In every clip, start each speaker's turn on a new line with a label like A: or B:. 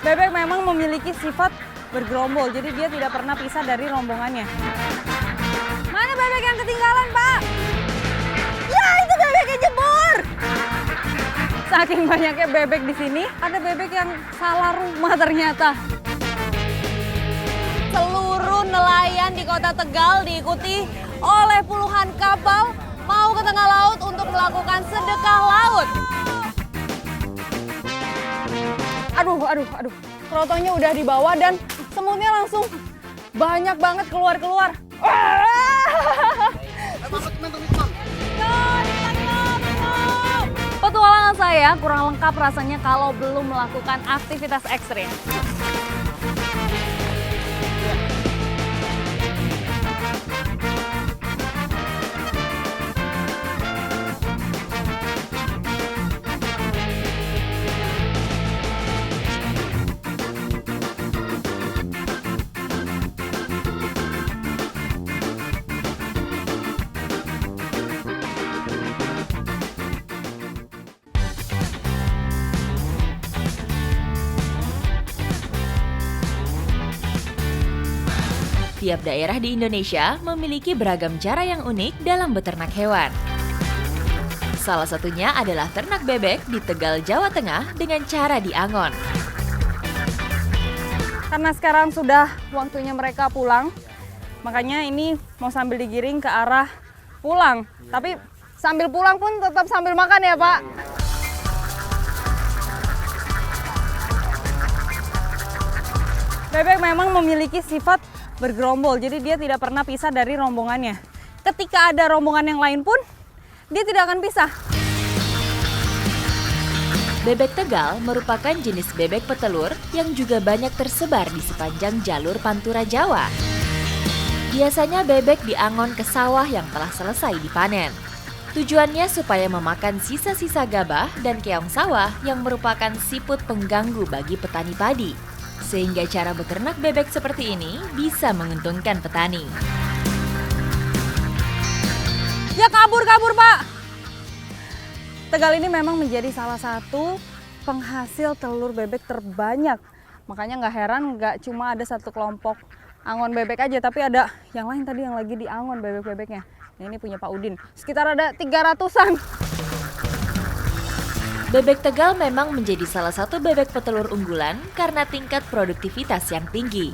A: Bebek memang memiliki sifat bergerombol, jadi dia tidak pernah pisah dari rombongannya. Mana bebek yang ketinggalan, Pak? Ya, itu bebeknya jebur! Saking banyaknya bebek di sini, ada bebek yang salah rumah ternyata. Seluruh nelayan di Kota Tegal diikuti oleh puluhan kapal mau ke tengah laut untuk melakukan sedekah laut. Aduh. Krotonya udah dibawa dan semutnya langsung banyak banget keluar. Petualangan saya kurang lengkap rasanya kalau belum melakukan aktivitas ekstrim.
B: Tiap daerah di Indonesia memiliki beragam cara yang unik dalam beternak hewan. Salah satunya adalah ternak bebek di Tegal, Jawa Tengah dengan cara diangon.
A: Karena sekarang sudah waktunya mereka pulang, makanya ini mau sambil digiring ke arah pulang. Tapi sambil pulang pun tetap sambil makan ya, Pak. Bebek memang memiliki sifat bergerombol, jadi dia tidak pernah pisah dari rombongannya. Ketika ada rombongan yang lain pun, dia tidak akan pisah.
B: Bebek Tegal merupakan jenis bebek petelur yang juga banyak tersebar di sepanjang jalur Pantura Jawa. Biasanya bebek diangon ke sawah yang telah selesai dipanen. Tujuannya supaya memakan sisa-sisa gabah dan keong sawah yang merupakan siput pengganggu bagi petani padi. Sehingga cara beternak bebek seperti ini bisa menguntungkan petani.
A: Ya kabur, Pak! Tegal ini memang menjadi salah satu penghasil telur bebek terbanyak. Makanya nggak heran nggak cuma ada satu kelompok angon bebek aja, tapi ada yang lain tadi yang lagi diangon bebek-bebeknya. Ini punya Pak Udin, sekitar ada 300-an.
B: Bebek Tegal memang menjadi salah satu bebek petelur unggulan karena tingkat produktivitas yang tinggi.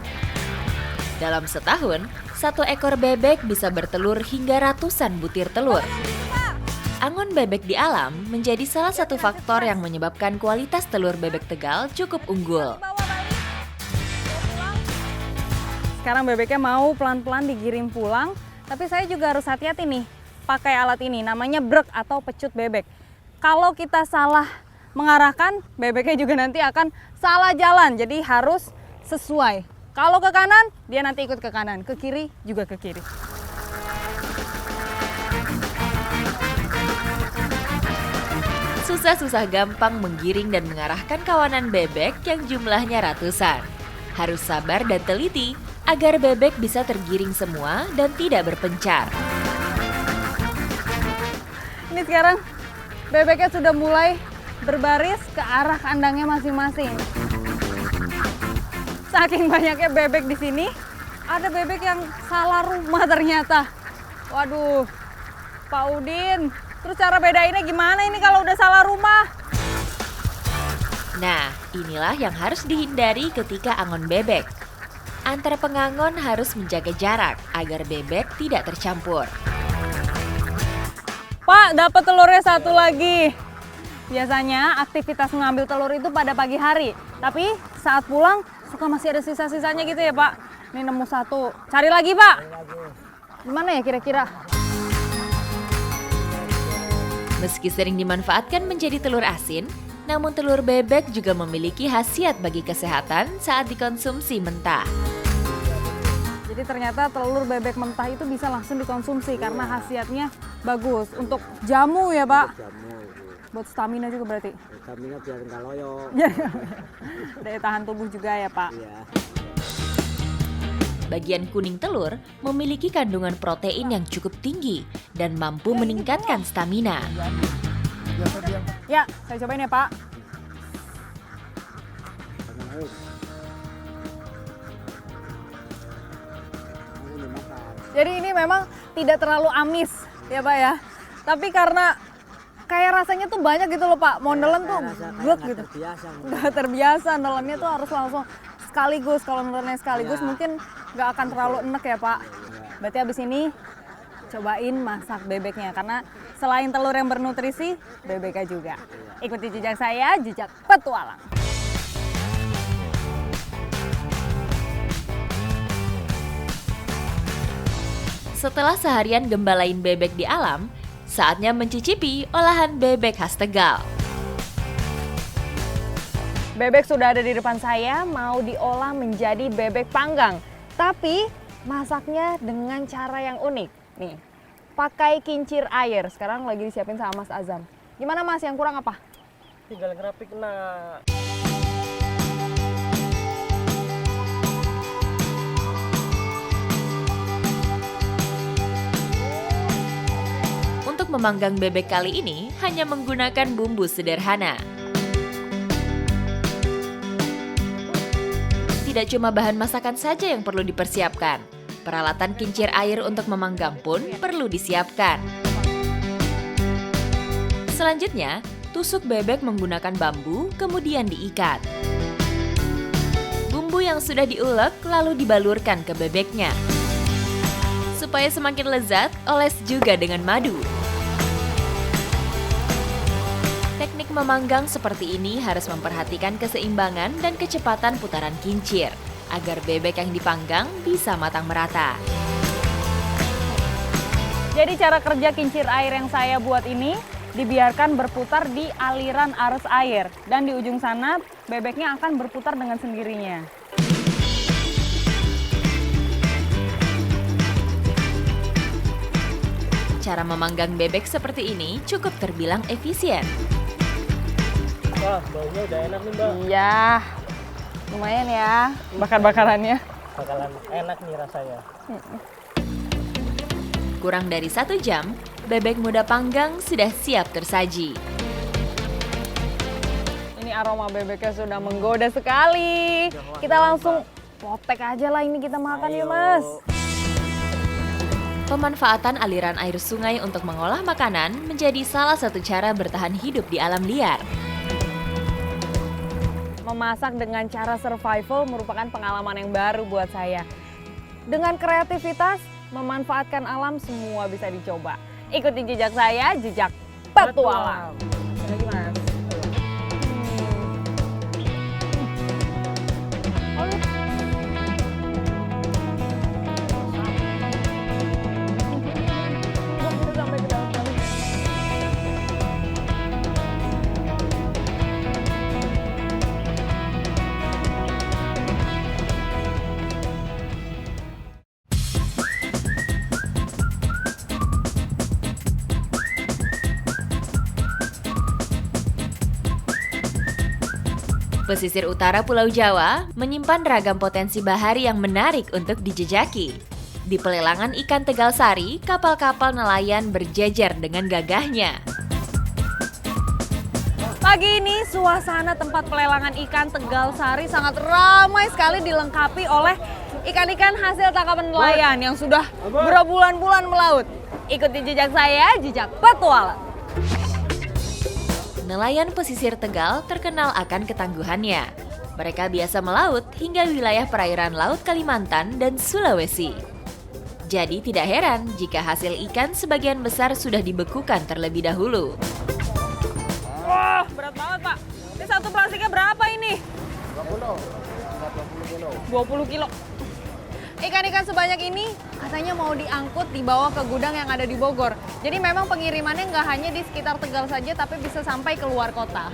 B: Dalam setahun, satu ekor bebek bisa bertelur hingga ratusan butir telur. Angon bebek di alam menjadi salah satu faktor yang menyebabkan kualitas telur bebek Tegal cukup unggul.
A: Sekarang bebeknya mau pelan-pelan digiring pulang, tapi saya juga harus hati-hati nih pakai alat ini, namanya brek atau pecut bebek. Kalau kita salah mengarahkan, bebeknya juga nanti akan salah jalan. Jadi harus sesuai. Kalau ke kanan, dia nanti ikut ke kanan. Ke kiri, juga ke kiri.
B: Susah-susah gampang menggiring dan mengarahkan kawanan bebek yang jumlahnya ratusan. Harus sabar dan teliti agar bebek bisa tergiring semua dan tidak berpencar.
A: Ini sekarang bebeknya sudah mulai berbaris ke arah kandangnya masing-masing. Saking banyaknya bebek di sini, ada bebek yang salah rumah ternyata. Waduh, Pak Udin, terus cara bedainnya gimana ini kalau udah salah rumah?
B: Nah, inilah yang harus dihindari ketika angon bebek. Antara pengangon harus menjaga jarak agar bebek tidak tercampur.
A: Pak, dapat telurnya satu lagi. Biasanya aktivitas mengambil telur itu pada pagi hari. Tapi saat pulang suka masih ada sisa-sisanya gitu ya, Pak. Ini nemu satu. Cari lagi, Pak. Gimana ya kira-kira?
B: Meski sering dimanfaatkan menjadi telur asin, namun telur bebek juga memiliki khasiat bagi kesehatan saat dikonsumsi mentah.
A: Jadi ternyata telur bebek mentah itu bisa langsung dikonsumsi karena khasiatnya bagus. Untuk jamu ya, Pak?
C: Jamu.
A: Buat stamina juga berarti?
C: Stamina biar nggak loyo.
A: Daya tahan tubuh juga ya, Pak?
C: Iya.
B: Bagian kuning telur memiliki kandungan protein yang cukup tinggi dan mampu meningkatkan stamina.
A: Ya, saya cobain ya, Pak. Jadi ini memang tidak terlalu amis ya Pak ya. Tapi karena kayak rasanya tuh banyak gitu loh Pak. Mau nelen tuh glek gitu. Nggak terbiasa, nelennya tuh harus langsung sekaligus. Kalau nelennya sekaligus mungkin nggak akan terlalu enek ya Pak. Berarti abis ini cobain masak bebeknya. Karena selain telur yang bernutrisi, bebeknya juga. Ikuti jejak saya, jejak petualang.
B: Setelah seharian gembalain bebek di alam, saatnya mencicipi olahan bebek khas Tegal.
A: Bebek sudah ada di depan saya, mau diolah menjadi bebek panggang. Tapi masaknya dengan cara yang unik. Nih, pakai kincir air. Sekarang lagi disiapin sama Mas Azam. Gimana Mas, yang kurang apa?
C: Tinggal ngerapik nah.
B: Untuk memanggang bebek kali ini hanya menggunakan bumbu sederhana. Tidak cuma bahan masakan saja yang perlu dipersiapkan, peralatan kincir air untuk memanggang pun perlu disiapkan. Selanjutnya, tusuk bebek menggunakan bambu, kemudian diikat. Bumbu yang sudah diulek lalu dibalurkan ke bebeknya. Supaya semakin lezat, oles juga dengan madu. Teknik memanggang seperti ini harus memperhatikan keseimbangan dan kecepatan putaran kincir, agar bebek yang dipanggang bisa matang merata.
A: Jadi cara kerja kincir air yang saya buat ini, dibiarkan berputar di aliran arus air. Dan di ujung sana, bebeknya akan berputar dengan sendirinya.
B: Cara memanggang bebek seperti ini cukup terbilang efisien.
C: Wah, baunya udah enak nih Mbak.
A: Iya, lumayan ya bakar-bakarannya.
C: Bakalan enak nih rasanya.
B: Kurang dari 1 jam, bebek muda panggang sudah siap tersaji.
A: Ini aroma bebeknya sudah menggoda sekali. Kita langsung potek aja lah ini kita makan ya Mas.
B: Pemanfaatan aliran air sungai untuk mengolah makanan menjadi salah satu cara bertahan hidup di alam liar.
A: Memasak dengan cara survival merupakan pengalaman yang baru buat saya. Dengan kreativitas, memanfaatkan alam semua bisa dicoba. Ikuti jejak saya, jejak petualang. Lagi Mas. Sampai ke dalam.
B: Pesisir utara Pulau Jawa menyimpan ragam potensi bahari yang menarik untuk dijejaki. Di pelelangan ikan Tegal Sari, kapal-kapal nelayan berjejer dengan gagahnya.
A: Pagi ini suasana tempat pelelangan ikan Tegal Sari sangat ramai sekali dilengkapi oleh ikan-ikan hasil tangkapan nelayan yang sudah berbulan-bulan melaut. Ikuti jejak saya, jejak petualang.
B: Nelayan pesisir Tegal terkenal akan ketangguhannya. Mereka biasa melaut hingga wilayah perairan Laut Kalimantan dan Sulawesi. Jadi tidak heran jika hasil ikan sebagian besar sudah dibekukan terlebih dahulu.
A: Wah, berat banget Pak. Ini satu plastiknya berapa ini? 20 kilo. Ikan-ikan sebanyak ini katanya mau diangkut dibawa ke gudang yang ada di Bogor. Jadi memang pengirimannya nggak hanya di sekitar Tegal saja, tapi bisa sampai keluar kota.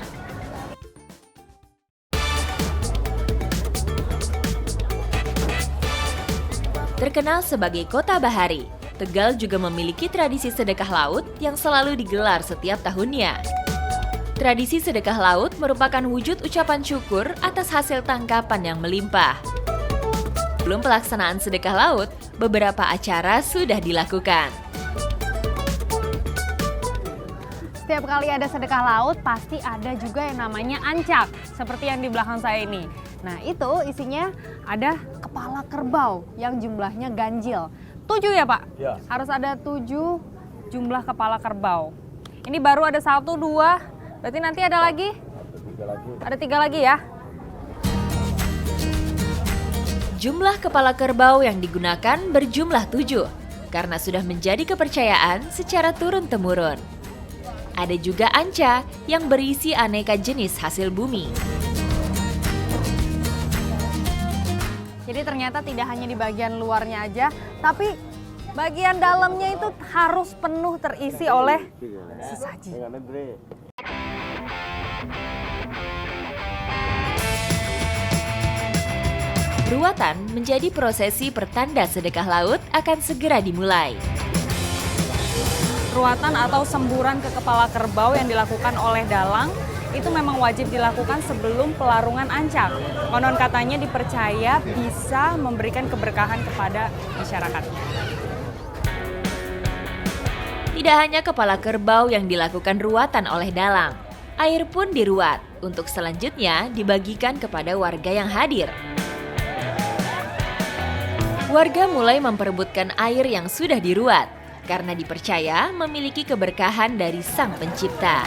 B: Terkenal sebagai kota bahari, Tegal juga memiliki tradisi sedekah laut yang selalu digelar setiap tahunnya. Tradisi sedekah laut merupakan wujud ucapan syukur atas hasil tangkapan yang melimpah. Sebelum pelaksanaan sedekah laut, beberapa acara sudah dilakukan.
A: setiap kali ada sedekah laut pasti ada juga yang namanya ancak, seperti yang di belakang saya ini. Nah itu isinya ada kepala kerbau yang jumlahnya ganjil. 7 ya Pak?
C: Ya.
A: Harus ada 7 jumlah kepala kerbau. Ini baru ada 1, 2, berarti nanti ada lagi? Ada 3 lagi ya?
B: Jumlah kepala kerbau yang digunakan berjumlah 7 karena sudah menjadi kepercayaan secara turun-temurun. Ada juga anca yang berisi aneka jenis hasil bumi.
A: Jadi ternyata tidak hanya di bagian luarnya aja, tapi bagian dalamnya itu harus penuh terisi oleh sesaji.
B: Ruatan menjadi prosesi pertanda sedekah laut akan segera dimulai.
A: Ruatan atau semburan ke kepala kerbau yang dilakukan oleh dalang itu memang wajib dilakukan sebelum pelarungan ancak. Konon katanya dipercaya bisa memberikan keberkahan kepada masyarakat.
B: Tidak hanya kepala kerbau yang dilakukan ruatan oleh dalang, air pun diruat untuk selanjutnya dibagikan kepada warga yang hadir. Warga mulai memperebutkan air yang sudah diruat karena dipercaya memiliki keberkahan dari Sang Pencipta.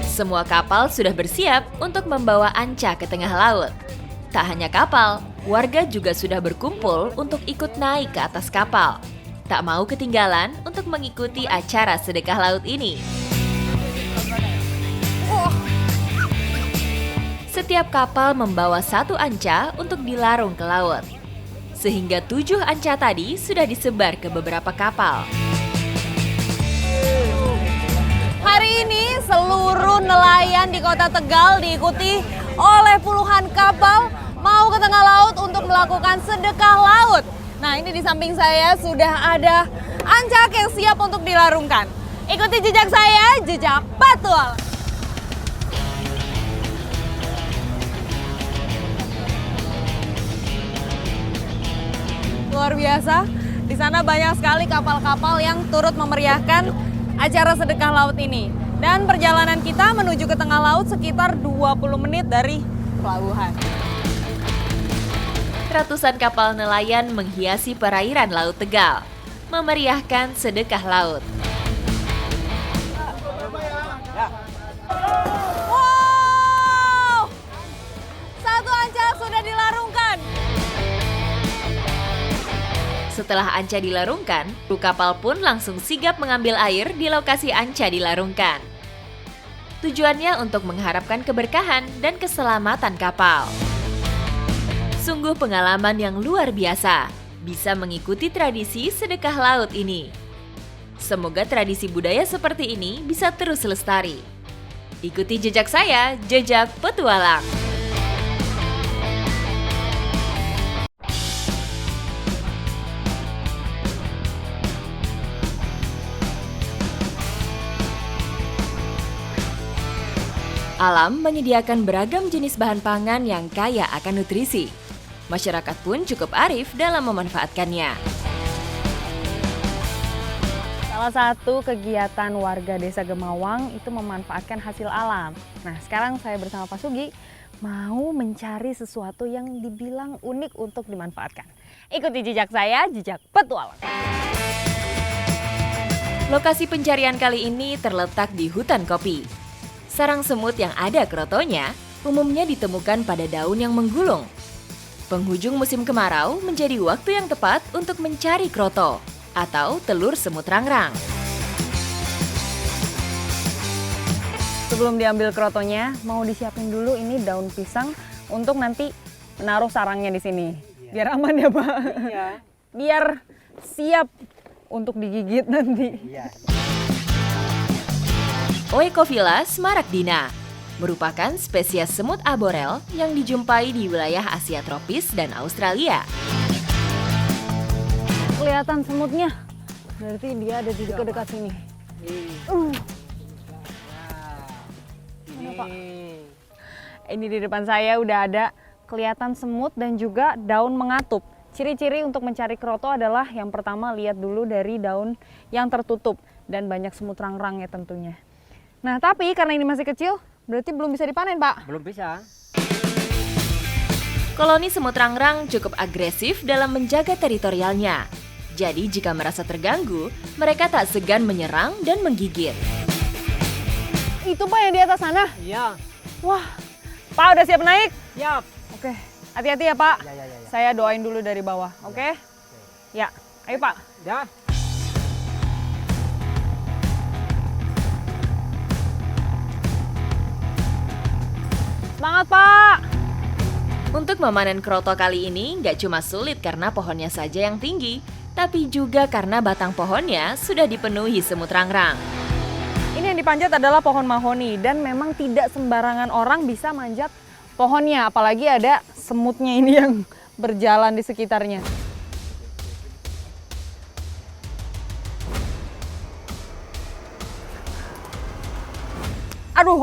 B: Semua kapal sudah bersiap untuk membawa anca ke tengah laut. Tak hanya kapal, warga juga sudah berkumpul untuk ikut naik ke atas kapal. Tak mau ketinggalan untuk mengikuti acara sedekah laut ini. Setiap kapal membawa 1 anca untuk dilarung ke laut. Sehingga 7 anca tadi sudah disebar ke beberapa kapal.
A: Hari ini seluruh nelayan di Kota Tegal diikuti oleh puluhan kapal mau ke tengah laut untuk melakukan sedekah laut. Nah ini di samping saya sudah ada ancak yang siap untuk dilarungkan. Ikuti jejak saya, jejak Petualang. Luar biasa, di sana banyak sekali kapal-kapal yang turut memeriahkan acara sedekah laut ini. Dan perjalanan kita menuju ke tengah laut sekitar 20 menit dari pelabuhan.
B: Ratusan kapal nelayan menghiasi perairan Laut Tegal, memeriahkan sedekah laut.
A: Wow! 1 ancak sudah dilarungkan.
B: Setelah anca dilarungkan, kru kapal pun langsung sigap mengambil air di lokasi anca dilarungkan. Tujuannya untuk mengharapkan keberkahan dan keselamatan kapal. Sungguh pengalaman yang luar biasa, bisa mengikuti tradisi sedekah laut ini. Semoga tradisi budaya seperti ini bisa terus lestari. Ikuti jejak saya, jejak Petualang. Alam menyediakan beragam jenis bahan pangan yang kaya akan nutrisi. Masyarakat pun cukup arif dalam memanfaatkannya.
A: Salah satu kegiatan warga Desa Gemawang itu memanfaatkan hasil alam. Nah, sekarang saya bersama Pak Sugi mau mencari sesuatu yang dibilang unik untuk dimanfaatkan. Ikuti jejak saya, jejak Petualang.
B: Lokasi pencarian kali ini terletak di hutan kopi. Sarang semut yang ada krotonya umumnya ditemukan pada daun yang menggulung. Penghujung musim kemarau menjadi waktu yang tepat untuk mencari kroto atau telur semut rangrang.
A: Sebelum diambil krotonya, mau disiapin dulu ini daun pisang untuk nanti menaruh sarangnya di sini. Biar aman ya, Pak?
C: Iya.
A: Biar siap untuk digigit nanti.
C: Iya.
B: Oecophila smaragdina merupakan spesies semut arborel yang dijumpai di wilayah Asia tropis dan Australia.
A: Kelihatan semutnya. Berarti dia ada di dekat-dekat sini. Mana, Pak? Ini di depan saya udah ada kelihatan semut dan juga daun mengatup. Ciri-ciri untuk mencari kroto adalah yang pertama lihat dulu dari daun yang tertutup dan banyak semut rangrang ya tentunya. Nah tapi karena ini masih kecil berarti belum bisa dipanen Pak.
C: Belum bisa.
B: Koloni semut rangrang cukup agresif dalam menjaga teritorialnya. Jadi jika merasa terganggu, mereka tak segan menyerang dan menggigit.
A: Itu Pak yang di atas sana?
C: Iya.
A: Wah, Pak udah siap naik?
C: Siap.
A: Oke, hati-hati ya Pak.
C: Ya.
A: Saya doain dulu dari bawah, oke? Ya, ayo Pak.
C: Ya.
A: Semangat Pak!
B: Untuk memanen kroto kali ini nggak cuma sulit karena pohonnya saja yang tinggi, tapi juga karena batang pohonnya sudah dipenuhi semut rangrang.
A: Ini yang dipanjat adalah pohon mahoni dan memang tidak sembarangan orang bisa manjat pohonnya, apalagi ada semutnya ini yang berjalan di sekitarnya. Aduh.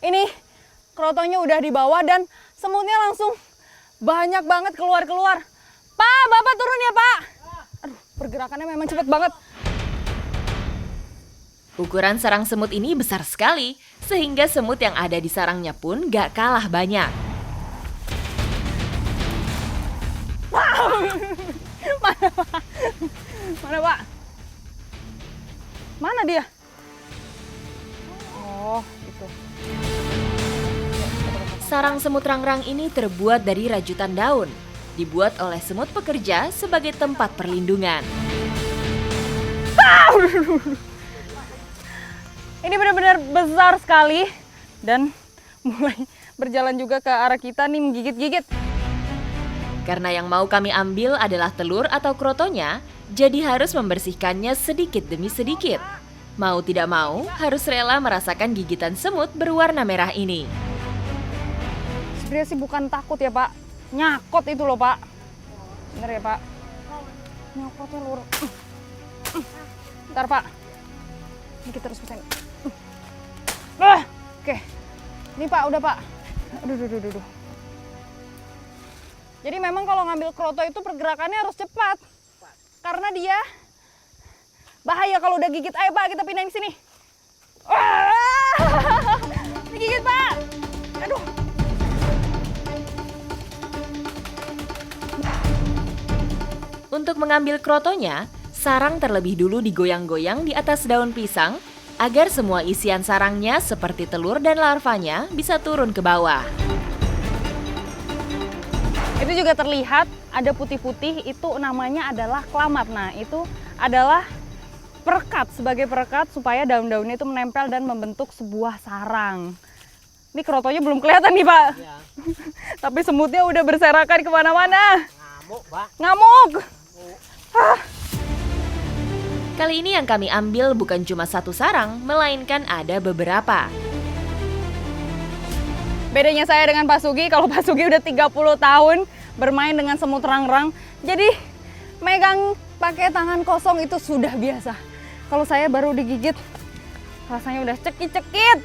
A: Ini krotonya udah di bawah dan semutnya langsung banyak banget keluar-keluar. Pak, Bapak turun ya Pak. Aduh, pergerakannya memang cepet banget.
B: Ukuran sarang semut ini besar sekali, sehingga semut yang ada di sarangnya pun gak kalah banyak.
A: Mana Pak? Mana dia? Oh, itu.
B: Sarang semut rangrang ini terbuat dari rajutan daun, dibuat oleh semut pekerja sebagai tempat perlindungan.
A: Ini benar-benar besar sekali dan mulai berjalan juga ke arah kita nih menggigit-gigit.
B: Karena yang mau kami ambil adalah telur atau krotonya, jadi harus membersihkannya sedikit demi sedikit. Mau tidak mau, harus rela merasakan gigitan semut berwarna merah ini.
A: Sebenarnya sih bukan takut ya Pak, nyakot itu loh Pak. Bener ya Pak? Nyakotnya lur. Bentar Pak, ini kita harus kesini. Oke, ini Pak udah Pak. Aduh. Jadi memang kalau ngambil kroto itu pergerakannya harus cepat. Karena dia bahaya kalau udah gigit. Ayo Pak, kita pindahin ke sini. Digigit Pak. Aduh.
B: Untuk mengambil krotonya, sarang terlebih dulu digoyang-goyang di atas daun pisang agar semua isian sarangnya seperti telur dan larvanya bisa turun ke bawah.
A: Itu juga terlihat ada putih-putih, itu namanya adalah kelamat. Nah, itu adalah perekat, sebagai perekat supaya daun-daunnya itu menempel dan membentuk sebuah sarang. Ini krotonya belum kelihatan nih Pak.
C: Ya.
A: Tapi semutnya udah berserakan kemana-mana.
C: Ngamuk, Pak.
A: Ngamuk!
B: Kali ini yang kami ambil bukan cuma satu sarang, melainkan ada beberapa.
A: Bedanya saya dengan Pak Sugi, kalau Pak Sugi udah 30 tahun bermain dengan semut rangrang. Jadi megang pakai tangan kosong itu sudah biasa. Kalau saya baru digigit, rasanya udah cekit-cekit.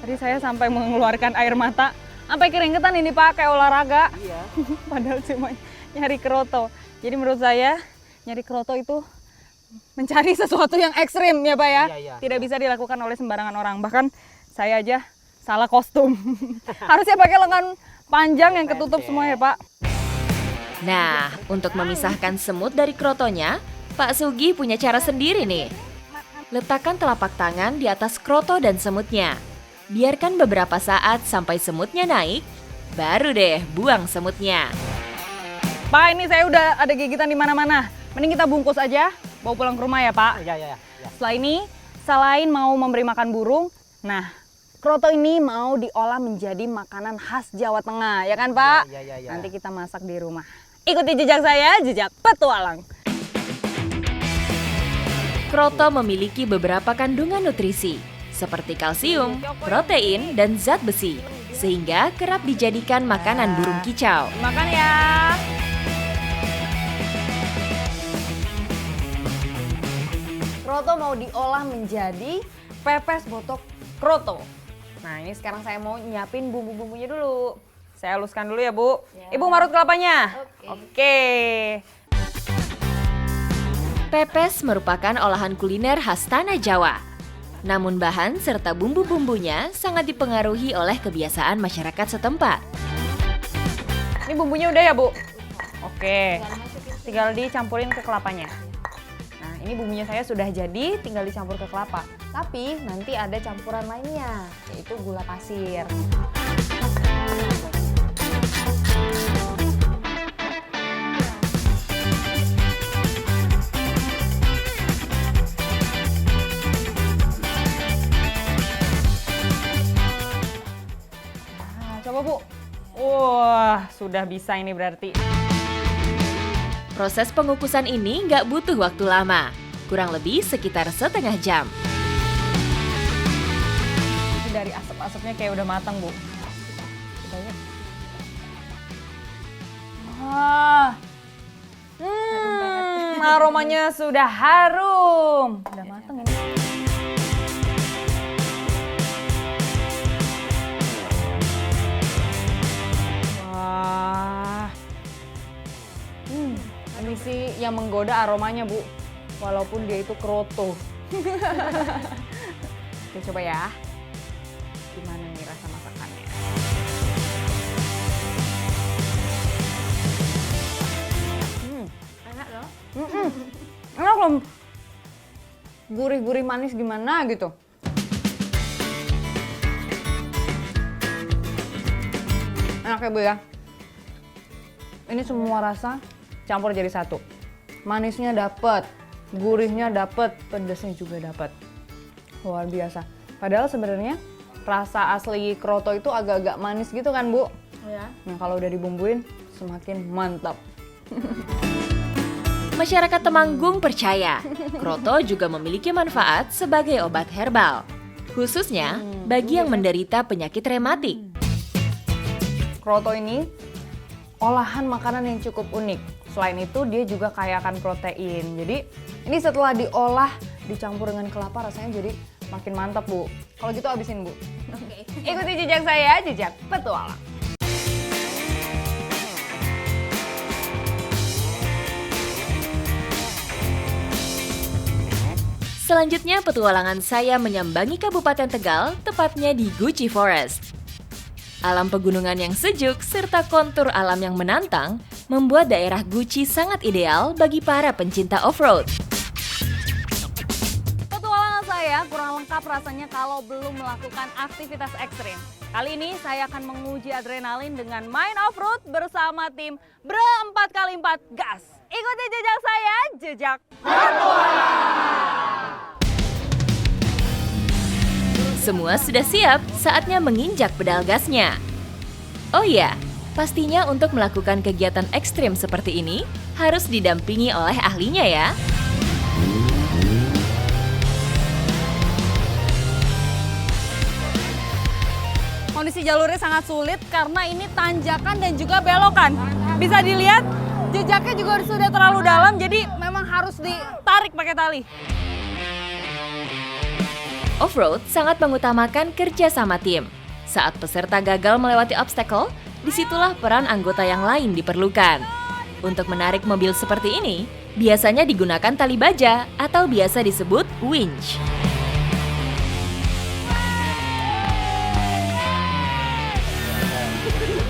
A: Tadi saya sampai mengeluarkan air mata, sampai keringetan ini Pak, kayak olahraga.
C: Iya.
A: Padahal cuma nyari kroto. Jadi menurut saya nyari kroto itu mencari sesuatu yang ekstrim ya Pak ya.
C: Iya.
A: Tidak bisa dilakukan oleh sembarangan orang. Bahkan saya aja salah kostum. Harusnya pakai lengan panjang yang ketutup semua ya Pak.
B: Nah, untuk memisahkan semut dari krotonya, Pak Sugi punya cara sendiri nih. Letakkan telapak tangan di atas kroto dan semutnya. Biarkan beberapa saat sampai semutnya naik, baru deh buang semutnya.
A: Pak, ini saya udah ada gigitan di mana-mana. Mending kita bungkus aja, bawa pulang ke rumah ya Pak.
C: Iya.
A: Setelah ini, selain mau memberi makan burung, nah kroto ini mau diolah menjadi makanan khas Jawa Tengah, ya kan Pak?
C: Iya.
A: Nanti kita masak di rumah. Ikuti jejak saya, jejak petualang.
B: Kroto memiliki beberapa kandungan nutrisi, seperti kalsium, protein, dan zat besi, sehingga kerap dijadikan makanan burung kicau.
A: Makan ya. Kroto mau diolah menjadi pepes botok kroto. Nah ini sekarang saya mau nyiapin bumbu-bumbunya dulu. Saya haluskan dulu ya Bu. Ibu marut kelapanya. Oke.
B: Pepes merupakan olahan kuliner khas tanah Jawa. Namun bahan serta bumbu-bumbunya sangat dipengaruhi oleh kebiasaan masyarakat setempat.
A: Ini bumbunya udah ya Bu? Oke. Tinggal dicampurin ke kelapanya. Nah ini bumbunya saya sudah jadi, tinggal dicampur ke kelapa. Tapi nanti ada campuran lainnya, yaitu gula pasir. Nah, coba Bu. Wah, sudah bisa ini berarti.
B: Proses pengukusan ini nggak butuh waktu lama, kurang lebih sekitar setengah jam.
A: Ini dari asap-asapnya kayak udah matang, Bu. Coba ya. Wah. Aromanya sudah harum. Udah matang ini. Wah. Ini sih yang menggoda aromanya, Bu. Walaupun dia itu kroto. Oke, coba ya. Gimana nih rasa masakannya?
B: Enak loh.
A: Enak loh. Gurih-gurih manis gimana gitu. Enak ya Bu ya. Ini semua rasa campur jadi satu. Manisnya dapet, gurihnya dapet, pedasnya juga dapet. Luar biasa. Padahal sebenarnya rasa asli kroto itu agak-agak manis gitu kan Bu?
B: Ya.
A: Nah kalau udah dibumbuin semakin mantap.
B: Masyarakat Temanggung percaya, kroto juga memiliki manfaat sebagai obat herbal. Khususnya bagi yang menderita penyakit rematik.
A: Kroto ini olahan makanan yang cukup unik. Selain itu dia juga kaya akan protein. Jadi ini setelah diolah dicampur dengan kelapa rasanya jadi makin mantap Bu. Kalau gitu habisin Bu.
B: Oke.
A: Ikuti jejak saya, jejak petualang.
B: Selanjutnya petualangan saya menyambangi Kabupaten Tegal, tepatnya di Guci Forest. Alam pegunungan yang sejuk serta kontur alam yang menantang membuat daerah Guci sangat ideal bagi para pencinta off-road.
A: Petualangan saya kurang lengkap rasanya kalau belum melakukan aktivitas ekstrim. Kali ini saya akan menguji adrenalin dengan main off-road bersama tim Bre 4x4 Gas. Ikuti jejak saya, jejak
B: Semua sudah siap, saatnya menginjak pedal gasnya. Oh iya, pastinya untuk melakukan kegiatan ekstrim seperti ini harus didampingi oleh ahlinya ya.
A: Kondisi jalurnya sangat sulit karena ini tanjakan dan juga belokan. Bisa dilihat jejaknya juga sudah terlalu dalam, jadi memang harus ditarik pakai tali.
B: Off-road sangat mengutamakan kerja sama tim. Saat peserta gagal melewati obstacle, disitulah peran anggota yang lain diperlukan. Untuk menarik mobil seperti ini, biasanya digunakan tali baja atau biasa disebut winch.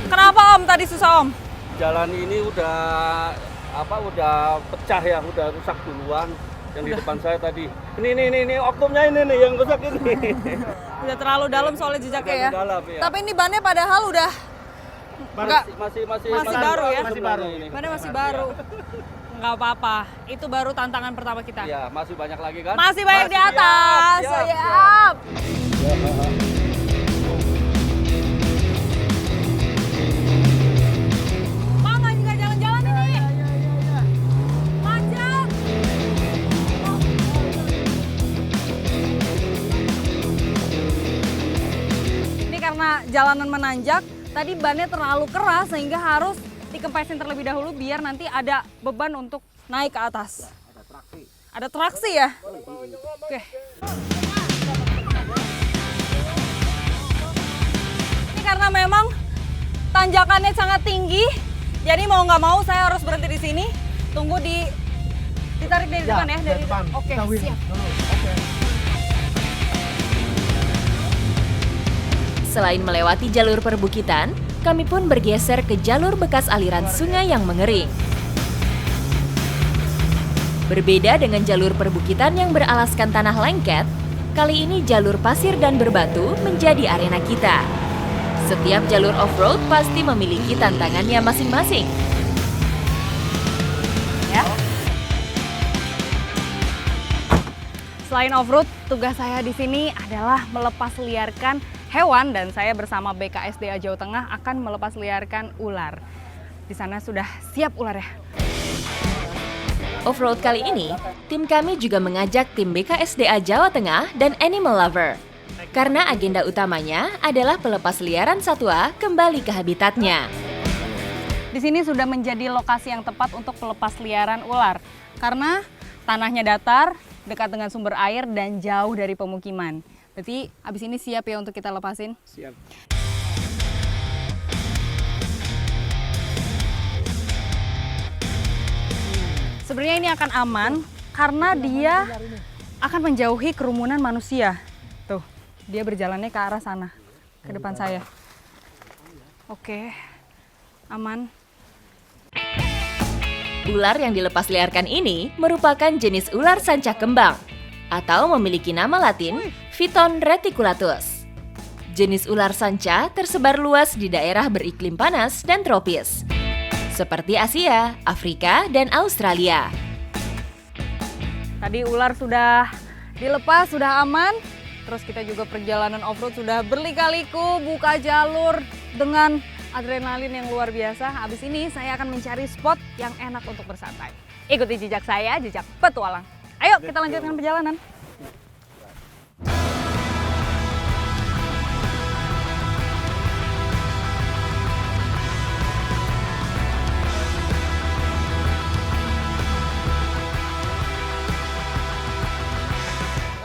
A: Kenapa Om tadi susah Om?
C: Jalan ini udah pecah ya, udah rusak duluan. Yang di depan saya tadi. Ini oknumnya ini nih yang rusak ini.
A: Udah terlalu dalam soalnya jejaknya ya.
C: Dalam, ya.
A: Tapi ini bannya padahal udah
C: Masih
A: baru ya?
C: Masih baru ini.
A: bannya masih baru. Nggak apa-apa, itu baru tantangan pertama kita.
C: Iya, masih banyak lagi kan?
A: Masih banyak di atas. Siap. Pak, nggak juga jalan-jalan ini. Manjat. Ini karena jalanan menanjak, tadi bannya terlalu keras sehingga harus dikempesin terlebih dahulu biar nanti ada beban untuk naik ke atas. Ada traksi ya? Oke. karena memang tanjakannya sangat tinggi. Jadi mau nggak mau saya harus berhenti di sini. Tunggu ditarik dari depan ya, dari depan. Oke, siap.
B: Selain melewati jalur perbukitan, kami pun bergeser ke jalur bekas aliran sungai yang mengering. Berbeda dengan jalur perbukitan yang beralaskan tanah lengket, kali ini jalur pasir dan berbatu menjadi arena kita. Setiap jalur off-road pasti memiliki tantangannya masing-masing.
A: Ya. Selain off-road, tugas saya di sini adalah melepas liarkan hewan dan saya bersama BKSDA Jawa Tengah akan melepas liarkan ular. Di sana sudah siap ular ya.
B: Off-road kali ini, tim kami juga mengajak tim BKSDA Jawa Tengah dan Animal Lover. Karena agenda utamanya adalah pelepas liaran satwa kembali ke habitatnya.
A: Di sini sudah menjadi lokasi yang tepat untuk pelepas liaran ular. Karena tanahnya datar, dekat dengan sumber air dan jauh dari pemukiman. Berarti abis ini siap ya untuk kita lepasin?
C: Siap.
A: Sebenarnya ini akan aman karena dia akan menjauhi kerumunan manusia. Tuh, dia berjalannya ke arah sana, ke depan saya. Oke, aman.
B: Ular yang dilepas liarkan ini merupakan jenis ular sanca kembang atau memiliki nama latin Phyton reticulatus. Jenis ular sanca tersebar luas di daerah beriklim panas dan tropis, seperti Asia, Afrika, dan Australia.
A: Tadi ular sudah dilepas, sudah aman. Terus kita juga perjalanan off-road sudah berlika-liku, buka jalur dengan adrenalin yang luar biasa. Habis ini saya akan mencari spot yang enak untuk bersantai. Ikuti jejak saya, jejak petualang. Ayo kita lanjutkan perjalanan.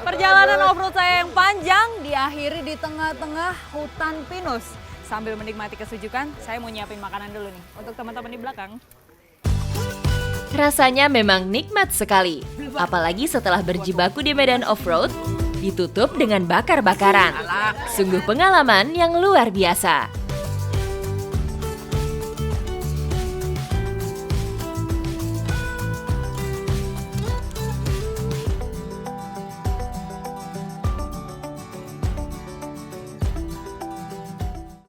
A: Perjalanan off-road saya yang panjang diakhiri di tengah-tengah hutan pinus. Sambil menikmati kesejukan, saya mau nyiapin makanan dulu nih untuk teman-teman di belakang.
B: Rasanya memang nikmat sekali, apalagi setelah berjibaku di medan off-road, ditutup dengan bakar-bakaran. Sungguh pengalaman yang luar biasa.